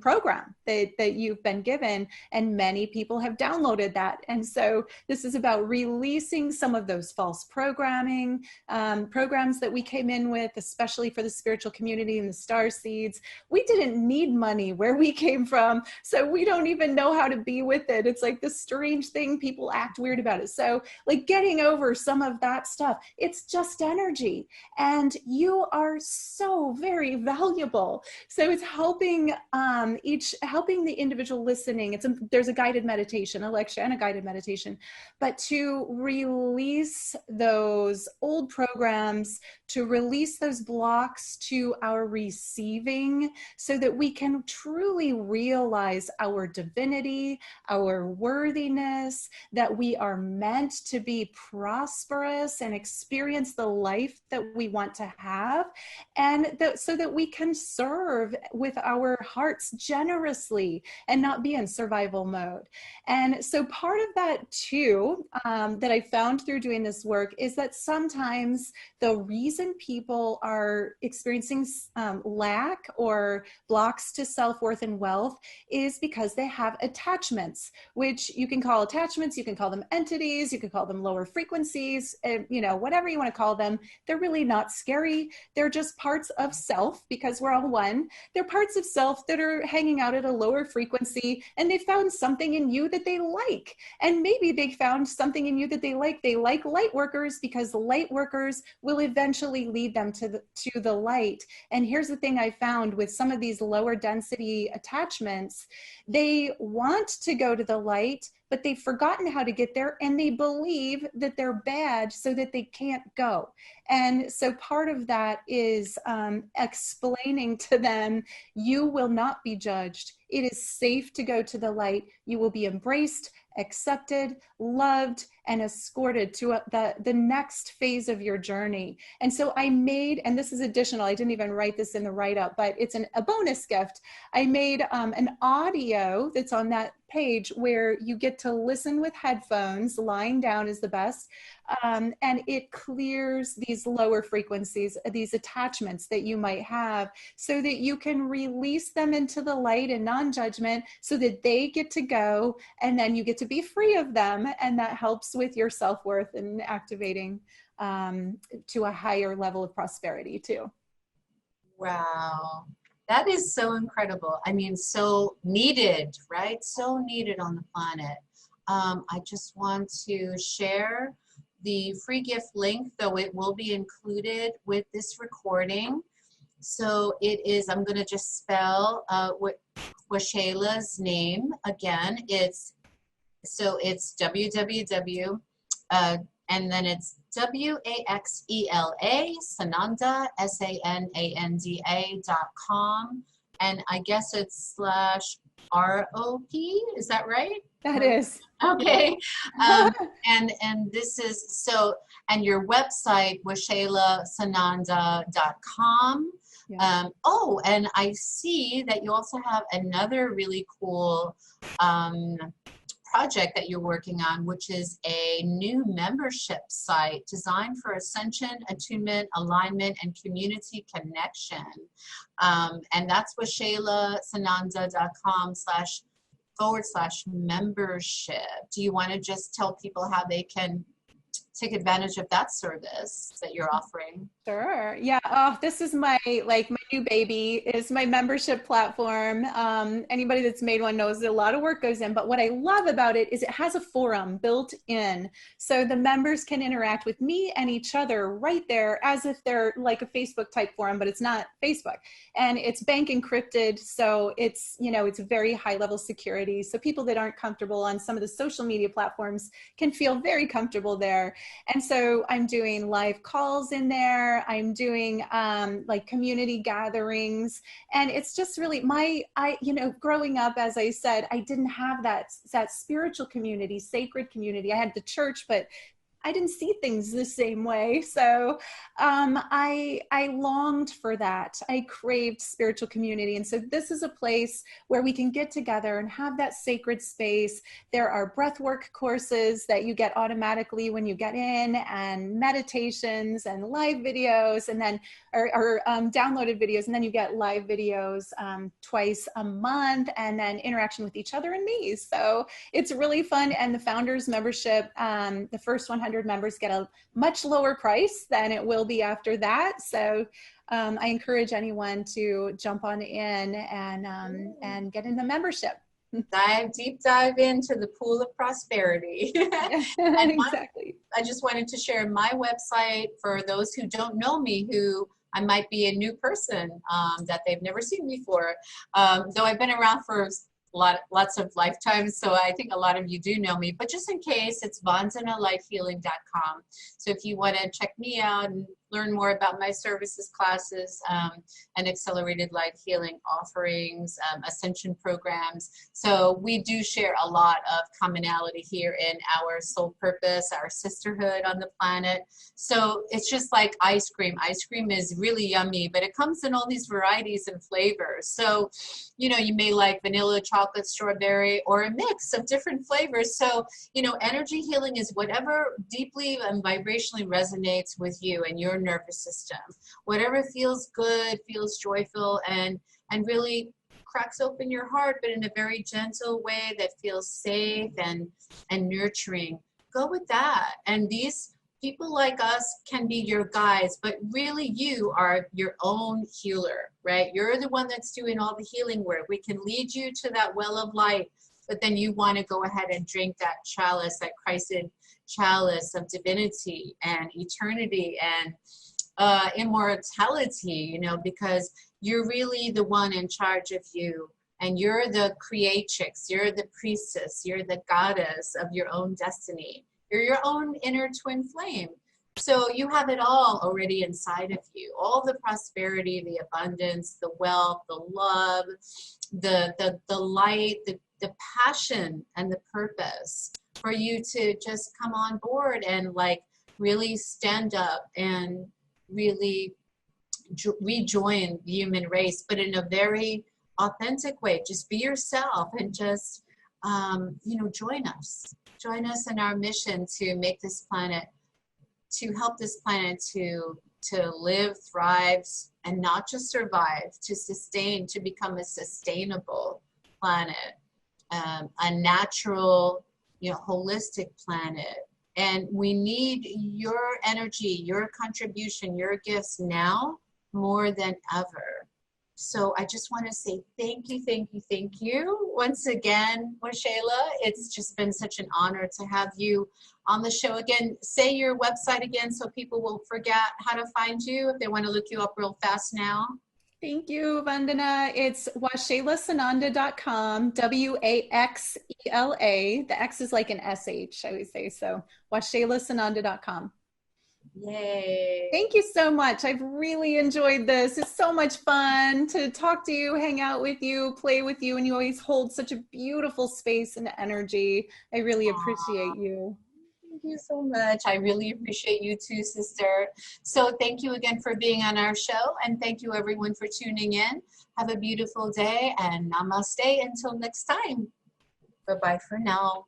program that you've been given, and many people have downloaded that. And so this is about releasing some of those false programs that we came in with, especially for the spiritual community and the star seeds. We didn't need money where we came from, so we don't even know how to be with it. It's like this strange thing, people act weird about it. So like getting over some of that stuff, it's just energy, and you are so very valuable. So it's helping helping the individual listening. There's a guided meditation, a lecture and a guided meditation, but to release those old programs, to release those blocks to our receiving, so that we can truly realize our divinity, our worthiness, that we are meant to be prosperous and experience the life that we want to have, and so that we can serve with our hearts generously and not be in survival mode. And so part of that too, that I found through doing this work, is that sometimes the reason people are experiencing lack or blocks to self-worth and wealth is because they have attachments, which you can call attachments, you can call them entities, you can call them lower frequencies, whatever you want to call them. They're really not scary. They're just parts of self, because we're all one. They're parts of self that are hanging out at a lower frequency, and they found something in you that they like. And maybe they found something in you that they like. They like light workers because light workers will eventually lead them to the light. And here's the thing I found with some of these lower density attachments: they want to go to the light, but they've forgotten how to get there, and they believe that they're bad so that they can't go. And so part of that is explaining to them, you will not be judged. It is safe to go to the light. You will be embraced, accepted, loved, and escorted to the next phase of your journey. And so I made, and this is additional, I didn't even write this in the write-up, but it's a bonus gift. I made an audio that's on that page where you get to listen with headphones. Lying down is the best. And it clears these lower frequencies, these attachments that you might have, so that you can release them into the light and non-judgment, so that they get to go, and then you get to be free of them. And that helps with your self-worth and activating to a higher level of prosperity too. Wow. That is so incredible. I mean, so needed, right? So needed on the planet. I just want to share the free gift link, though it will be included with this recording. So it is, I'm going to just spell Waxela's name again. It's www, and then it's Waxela, Sananda, SANANDA.com. And I guess it's /ROP, is that right? That is. Okay. And this is, so, and your website, WaxelaSananda.com. Yeah. Oh, and I see that you also have another really cool project that you're working on, which is a new membership site designed for ascension, attunement, alignment, and community connection. And that's WaxelaSananda.com//membership. Do you want to just tell people how they can take advantage of that service that you're offering. Sure. Yeah. Oh, this is my new baby is my membership platform. Anybody that's made one knows that a lot of work goes in, but what I love about it is it has a forum built in. So the members can interact with me and each other right there as if they're like a Facebook type forum, but it's not Facebook. And it's bank encrypted. So it's, it's very high level security. So people that aren't comfortable on some of the social media platforms can feel very comfortable there. And so I'm doing live calls in there. I'm doing like community gatherings, and it's just really growing up, as I said, I didn't have that spiritual community, sacred community. I had the church, but I didn't see things the same way. So I longed for that. I craved spiritual community. And so this is a place where we can get together and have that sacred space. There are breathwork courses that you get automatically when you get in, and meditations and live videos, and then or downloaded videos. And then you get live videos twice a month, and then interaction with each other and me. So it's really fun. And the founders membership, the first 100 members get a much lower price than it will be after that. So I encourage anyone to jump on in and get in the membership. Deep dive into the pool of prosperity. Exactly. I just wanted to share my website for those who don't know me, who I might be a new person that they've never seen before. Though I've been around for lots of lifetimes, so I think a lot of you do know me, but just in case, it's vandanalifehealing.com. So if you want to check me out and learn more about my services, classes, and accelerated life healing offerings, Ascension programs. So we do share a lot of commonality here in our soul purpose, our sisterhood on the planet. So it's just like ice cream. Ice cream is really yummy, but it comes in all these varieties and flavors. So, you may like vanilla, chocolate, strawberry, or a mix of different flavors. So, energy healing is whatever deeply and vibrationally resonates with you and your nervous system. Whatever feels good, feels joyful, and really cracks open your heart, but in a very gentle way that feels safe and nurturing. Go with that. And these people like us can be your guides, but really you are your own healer, right? You're the one that's doing all the healing work. We can lead you to that well of light, but then you want to go ahead and drink that chalice, that Christed chalice of divinity and eternity and immortality, because you're really the one in charge of you, and you're the creatrix, you're the priestess, you're the goddess of your own destiny. You're your own inner twin flame. So you have it all already inside of you. All the prosperity, the abundance, the wealth, the love, the light, the passion, and the purpose for you to just come on board and really stand up and really rejoin the human race, but in a very authentic way. Just be yourself and just, join us in our mission to make this planet, to help this planet to live, thrive, and not just survive, to sustain, to become a sustainable planet, a natural, holistic planet. And we need your energy, your contribution, your gifts now more than ever. So I just want to say thank you once again, Waxela. It's just been such an honor to have you on the show again. Say your website again so people won't forget how to find you if they want to look you up real fast now. Thank you, Vandana. It's waxelasananda.com, Waxela. The X is like an SH, I would say. So waxelasananda.com. Yay. Thank you so much. I've really enjoyed this. It's so much fun to talk to you, hang out with you, play with you, and you always hold such a beautiful space and energy. I really appreciate you. Thank you so much. I really appreciate you too, sister. So thank you again for being on our show, and thank you everyone for tuning in. Have a beautiful day, and namaste until next time. Bye-bye for now.